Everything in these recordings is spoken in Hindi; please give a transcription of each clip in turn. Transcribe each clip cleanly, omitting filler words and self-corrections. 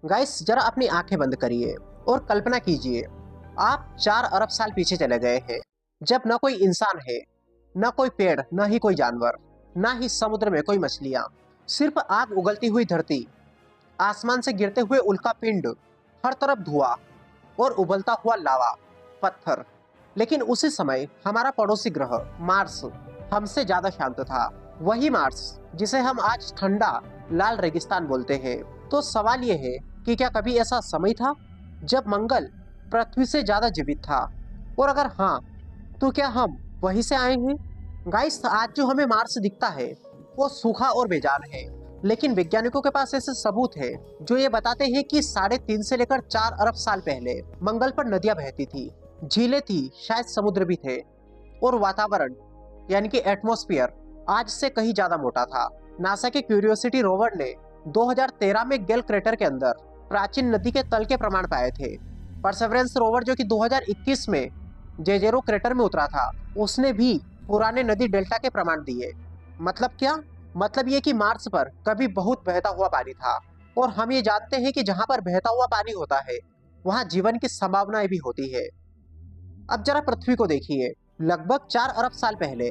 गाइस जरा अपनी आंखें बंद करिए और कल्पना कीजिए, आप 4 अरब साल पीछे चले गए हैं, जब न कोई इंसान है, न कोई पेड़, न ही कोई जानवर, न ही समुद्र में कोई मछलियां, सिर्फ आग उगलती हुई धरती, आसमान से गिरते हुए उल्का पिंड, हर तरफ धुआं और उबलता हुआ लावा, पत्थर। लेकिन उसी समय हमारा पड़ोसी ग्रह मार्स हमसे ज्यादा शांत था। वही मार्स जिसे हम आज ठंडा लाल रेगिस्तान बोलते हैं। तो सवाल ये है कि क्या कभी ऐसा समय था जब मंगल पृथ्वी से ज्यादा जीवित था, और अगर हाँ, तो क्या हम वहीं से आए हैं? गाइस, आज जो हमें मार्स दिखता है वो सूखा और बेजान है, लेकिन वैज्ञानिकों के पास ऐसे सबूत है जो ये बताते हैं कि 3.5 से लेकर 4 अरब साल पहले मंगल पर नदियां बहती थी, झीलें थी, शायद समुद्र भी थे, और वातावरण यानी कि एटमॉस्फेयर आज से कहीं ज्यादा मोटा था। नासा के क्यूरियोसिटी रोवर ने 2013 में गेल क्रेटर के अंदर प्राचीन नदी के तल के प्रमाण पाए थे। परसेवरेंस रोवर जो कि 2021 में जेजेरो क्रेटर में उतरा था, उसने भी पुराने नदी डेल्टा के प्रमाण दिए। मतलब क्या? मतलब ये कि मार्स पर कभी बहुत बहता हुआ पानी था, और हम ये जानते हैं कि जहां पर बहता हुआ पानी होता है वहां जीवन की संभावनाएं भी होती है। अब जरा पृथ्वी को देखिए। लगभग 4 अरब साल पहले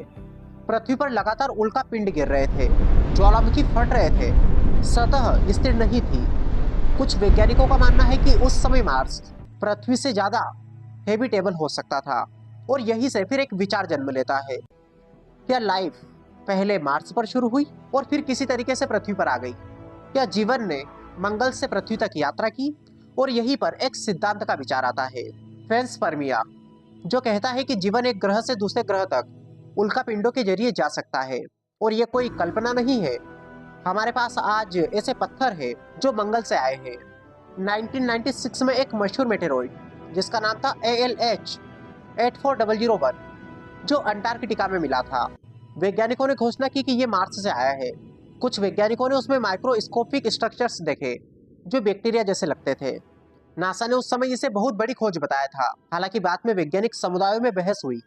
पृथ्वी पर लगातार उल्का पिंड गिर रहे थे, ज्वालामुखी फट रहे थे, सतह स्थिर नहीं थी। कुछ वैज्ञानिकों का मानना है कि उस समय मार्स पृथ्वी से ज्यादा हेबिटेबल हो सकता था, और यही से फिर एक विचार जन्म लेता है, क्या लाइफ पहले मार्स पर शुरू हुई और फिर किसी तरीके से पृथ्वी पर आ गई? क्या जीवन ने मंगल से पृथ्वी तक यात्रा की? और यहीं पर एक सिद्धांत का विचार आता है, पेंसपर्मिया, जो कहता है कि जीवन एक ग्रह से दूसरे ग्रह तक उल्का पिंडों के जरिए जा सकता है। और ये कोई कल्पना नहीं है, हमारे पास आज ऐसे पत्थर है जो मंगल से आए हैं। 1996 में एक मशहूर मेटेरॉइड जिसका नाम था ALH 84001, जो अंटार्कटिका में मिला था, वैज्ञानिकों ने घोषणा की कि ये मार्स से आया है। कुछ वैज्ञानिकों ने उसमें माइक्रोस्कोपिक स्ट्रक्चर्स देखे जो बैक्टीरिया जैसे लगते थे। नासा ने उस समय इसे बहुत बड़ी खोज बताया था। हालांकि बाद में वैज्ञानिक समुदायों में बहस हुई,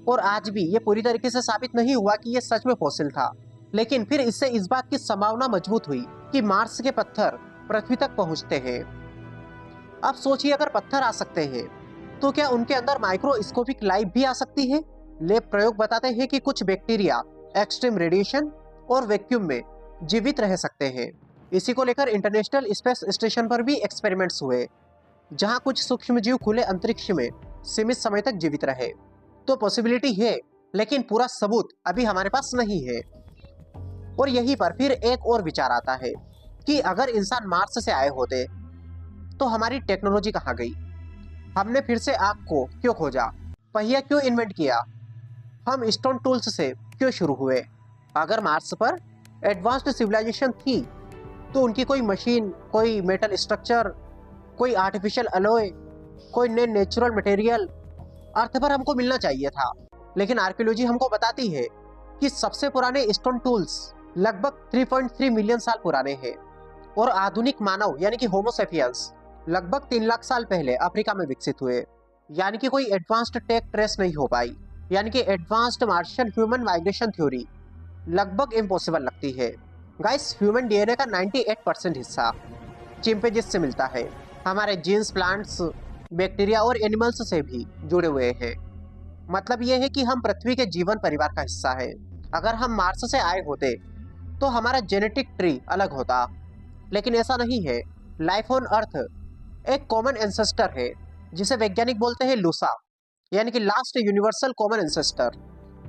और आज भी ये पूरी तरीके से साबित नहीं हुआ कि ये सच में फॉसिल था। लेकिन फिर इससे इस बात की संभावना मजबूत हुई कि मार्स के पत्थर पृथ्वी तक पहुंचते हैं। अब सोचिए, अगर पत्थर आ सकते हैं तो क्या उनके अंदर माइक्रोस्कोपिक लाइफ भी आ सकती है? लैब प्रयोग बताते हैं कि कुछ बैक्टीरिया एक्सट्रीम रेडिएशन और वैक्यूम में जीवित रह सकते हैं। इसी को लेकर इंटरनेशनल स्पेस स्टेशन पर भी एक्सपेरिमेंट्स हुए, जहां कुछ सूक्ष्मजीव खुले अंतरिक्ष में सीमित समय तक जीवित रहे। तो पॉसिबिलिटी है, लेकिन पूरा सबूत अभी हमारे पास नहीं है। और यहीं पर फिर एक और विचार आता है कि अगर इंसान मार्स से आए होते तो हमारी टेक्नोलॉजी कहाँ गई? हमने फिर से आग को क्यों खोजा? पहिया क्यों इन्वेंट किया? हम स्टोन टूल्स से क्यों शुरू हुए? अगर मार्स पर एडवांस्ड सिविलाइजेशन थी तो उनकी कोई मशीन, कोई मेटल स्ट्रक्चर, कोई आर्टिफिशियल अलॉय, कोई नए नेचुरल मटेरियल अर्थ पर हमको मिलना चाहिए था। लेकिन आर्कियोलॉजी हमको बताती है कि सबसे पुराने स्टोन टूल्स लगभग 3.3 मिलियन साल पुराने हैं, और आधुनिक मानव यानी कि होमोसेपियंस लगभग 3 लाख साल पहले अफ्रीका में विकसित हुए। यानी कि कोई एडवांस्ड टेक ट्रेस नहीं हो पाई। यानी कि advanced Martian human migration theory लगभग इम्पॉसिबल लगती है। गाइस, ह्यूमन डीएनए का 98% हिस्सा चिंपैंजीज से मिलता है। हमारे जीन्स प्लांट्स, बैक्टीरिया और एनिमल्स से भी जुड़े हुए हैं। मतलब यह है कि हम पृथ्वी के जीवन परिवार का हिस्सा है। अगर हम मार्स से आए होते तो हमारा जेनेटिक ट्री अलग होता, लेकिन ऐसा नहीं है। लाइफ ऑन अर्थ एक कॉमन एंसेस्टर है, जिसे वैज्ञानिक बोलते हैं लूसा, यानी कि लास्ट यूनिवर्सल कॉमन एंसेस्टर।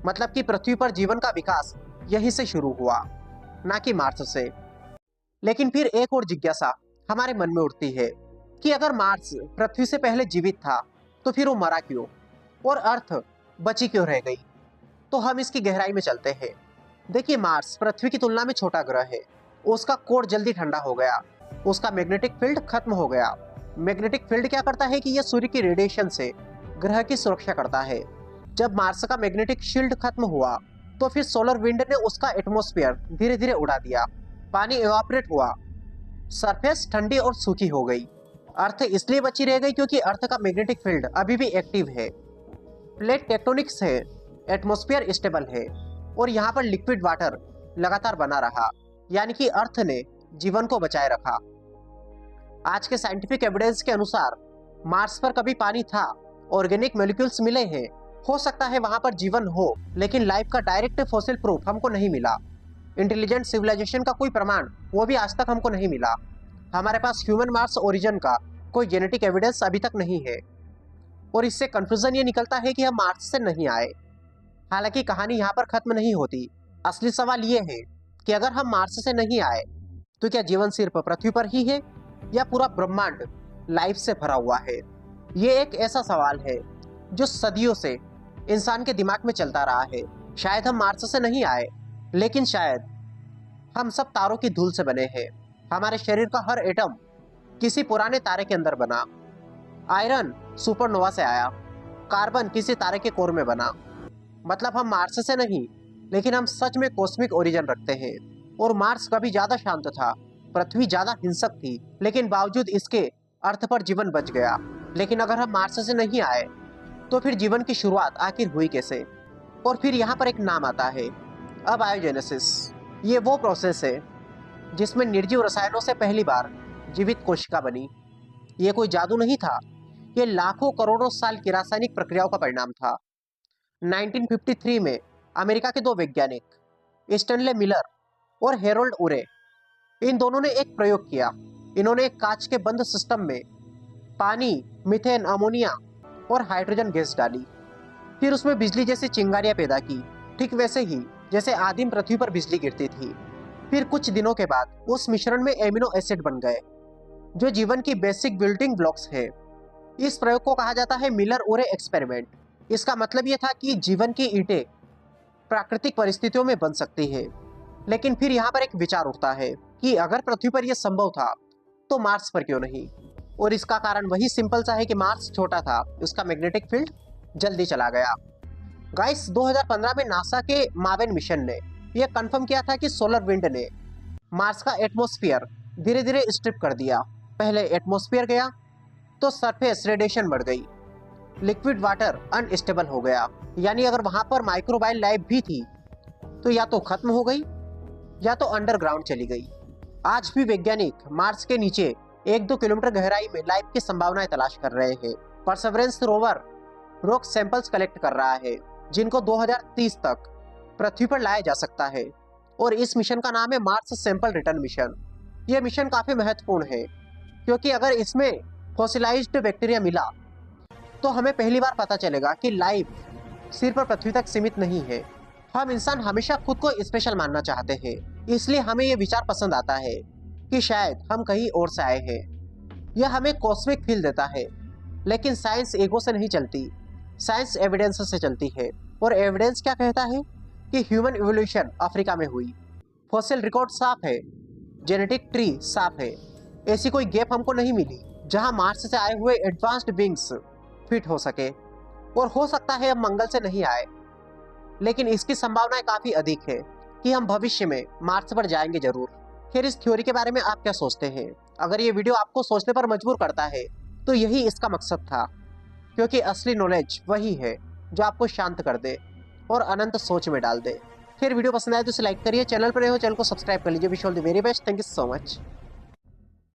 मतलब कि पृथ्वी पर जीवन का विकास यहीं से शुरू हुआ, ना कि मार्स से। लेकिन फिर एक और जिज्ञासा हमारे मन में उठती है कि अगर मार्स पृथ्वी से पहले जीवित था तो फिर वो मरा क्यों, और अर्थ बची क्यों रह गई? तो हम इसकी गहराई में चलते हैं। देखिए, मार्स पृथ्वी की तुलना में छोटा ग्रह है। उसका कोर जल्दी ठंडा हो गया, उसका मैग्नेटिक फील्ड खत्म हो गया। मैग्नेटिक फील्ड क्या करता है कि यह सूर्य की रेडिएशन से ग्रह की सुरक्षा करता है। जब मार्स का मैग्नेटिक शील्ड खत्म हुआ तो फिर सोलर विंड ने उसका एटमॉस्फेयर धीरे धीरे उड़ा दिया, पानी इवापोरेट हुआ, सरफेस ठंडी और सूखी हो गई। अर्थ इसलिए बची रह गई क्योंकि अर्थ का मैग्नेटिक फील्ड अभी भी एक्टिव है, प्लेट टेक्टोनिक्स है, एटमॉस्फेयर स्टेबल है, और यहाँ पर लिक्विड वाटर लगातार बना रहा। यानी कि अर्थ ने जीवन को बचाए रखा। आज के साइंटिफिक एविडेंस के अनुसार मार्स पर कभी पानी था, ऑर्गेनिक मॉलिक्यूल्स मिले हैं, हो सकता है वहां पर जीवन हो, लेकिन लाइफ का डायरेक्ट फॉसिल प्रूफ हमको नहीं मिला। इंटेलिजेंट सिविलाइजेशन का कोई प्रमाण वो भी आज तक हमको नहीं मिला। हमारे पास ह्यूमन मार्स ओरिजिन का कोई जेनेटिक एविडेंस अभी तक नहीं है। और इससे कंक्लूजन ये निकलता है कि हम मार्स से नहीं आए। हालांकि कहानी यहाँ पर खत्म नहीं होती। असली सवाल ये है कि अगर हम मार्स से नहीं आए तो क्या जीवन सिर्फ पृथ्वी पर ही है या पूरा ब्रह्मांड लाइफ से भरा हुआ है। ये एक ऐसा सवाल है जो सदियों से इंसान के दिमाग में चलता रहा है। शायद हम मार्स से नहीं आए, लेकिन शायद हम सब तारों की धूल से बने हैं। हमारे शरीर का हर एटम किसी पुराने तारे के अंदर बना। आयरन सुपरनोवा से आया, कार्बन किसी तारे के कोर में बना। मतलब हम मार्स से नहीं, लेकिन हम सच में कॉस्मिक ओरिजिन रखते हैं। और मार्स कभी ज्यादा शांत था, पृथ्वी ज्यादा हिंसक थी, लेकिन बावजूद इसके अर्थ पर जीवन बच गया। लेकिन अगर हम मार्स से नहीं आए तो फिर जीवन की शुरुआत आखिर हुई कैसे। और फिर यहाँ पर एक नाम आता है, अबायोजेनेसिस। ये वो प्रोसेस है जिसमें निर्जीव रसायनों से पहली बार जीवित कोशिका बनी। ये कोई जादू नहीं था, ये लाखों करोड़ों साल की रासायनिक प्रक्रियाओं का परिणाम था। 1953 में अमेरिका के दो वैज्ञानिक स्टैनले मिलर और हेरोल्ड उरे, इन दोनों ने एक प्रयोग किया। इन्होंने एक कांच के बंद सिस्टम में पानी, मीथेन, अमोनिया और हाइड्रोजन गैस डाली। फिर उसमें बिजली जैसी चिंगारियां पैदा की, ठीक वैसे ही जैसे आदिम पृथ्वी पर बिजली गिरती थी। फिर कुछ दिनों के बाद उस मिश्रण में एमिनो एसिड बन गए जो जीवन की बेसिक बिल्डिंग ब्लॉक्स है। इस प्रयोग को कहा जाता है मिलर उरे एक्सपेरिमेंट। इसका मतलब यह था कि जीवन की ईंटें प्राकृतिक परिस्थितियों में बन सकती है। लेकिन फिर यहाँ पर एक विचार उठता है कि अगर पृथ्वी पर यह संभव था तो मार्स पर क्यों नहीं। और इसका कारण वही सिंपल सा है कि मार्स छोटा था, उसका मैग्नेटिक फील्ड जल्दी चला गया। गाइस, 2015 में नासा के मावेन मिशन ने यह कंफर्म किया था कि सोलर विंड ने मार्स का एटमॉस्फेयर धीरे धीरे स्ट्रिप कर दिया। पहले एटमॉस्फेयर गया तो सरफेस रेडिएशन बढ़ गई, लिक्विड वाटर अनस्टेबल हो गया। यानी अगर वहां पर माइक्रोबायल लाइफ भी थी तो या तो खत्म हो गई या तो अंडरग्राउंड चली गई। आज भी वैज्ञानिक मार्स के नीचे 1-2 किलोमीटर गहराई में लाइफ की संभावनाएं तलाश कर रहे हैं। Perseverance rover rock samples collect कर रहा है जिनको 2030 तक पृथ्वी पर लाया जा सकता है। और इस मिशन का नाम है मार्स सैंपल रिटर्न मिशन। यह मिशन काफी महत्वपूर्ण है क्योंकि अगर इसमें फॉसिलाइज्ड बैक्टीरिया मिला तो हमें पहली बार पता चलेगा कि लाइफ सिर्फ पृथ्वी तक सीमित नहीं है। हम इंसान हमेशा खुद को स्पेशल मानना चाहते हैं, इसलिए हमें यह विचार पसंद आता है कि शायद हम कहीं और से आए हैं। यह हमें कॉस्मिक फील देता है। लेकिन साइंस ईगो से नहीं चलती, साइंस एविडेंस से चलती है। और एविडेंस क्या कहता है कि ह्यूमन इवोल्यूशन अफ्रीका में हुई। फॉसिल रिकॉर्ड साफ है, जेनेटिक ट्री साफ है। ऐसी कोई गैप हमको नहीं मिली जहां मार्स से आए हुए एडवांस्ड बींग्स फिट हो सके। और हो सकता है हम मंगल से नहीं आए, लेकिन इसकी संभावनाएं काफी अधिक है कि हम भविष्य में मार्स पर जाएंगे जरूर। फिर इस थ्योरी के बारे में आप क्या सोचते हैं? अगर ये वीडियो आपको सोचने पर मजबूर करता है तो यही इसका मकसद था, क्योंकि असली नॉलेज वही है जो आपको शांत कर दे और अनंत सोच में डाल दे। फिर वीडियो पसंद आए तो इसे लाइक करिए, चैनल पर रहे हो चैनल को सब्सक्राइब कर लीजिए। Wish all the very best, thank you so much.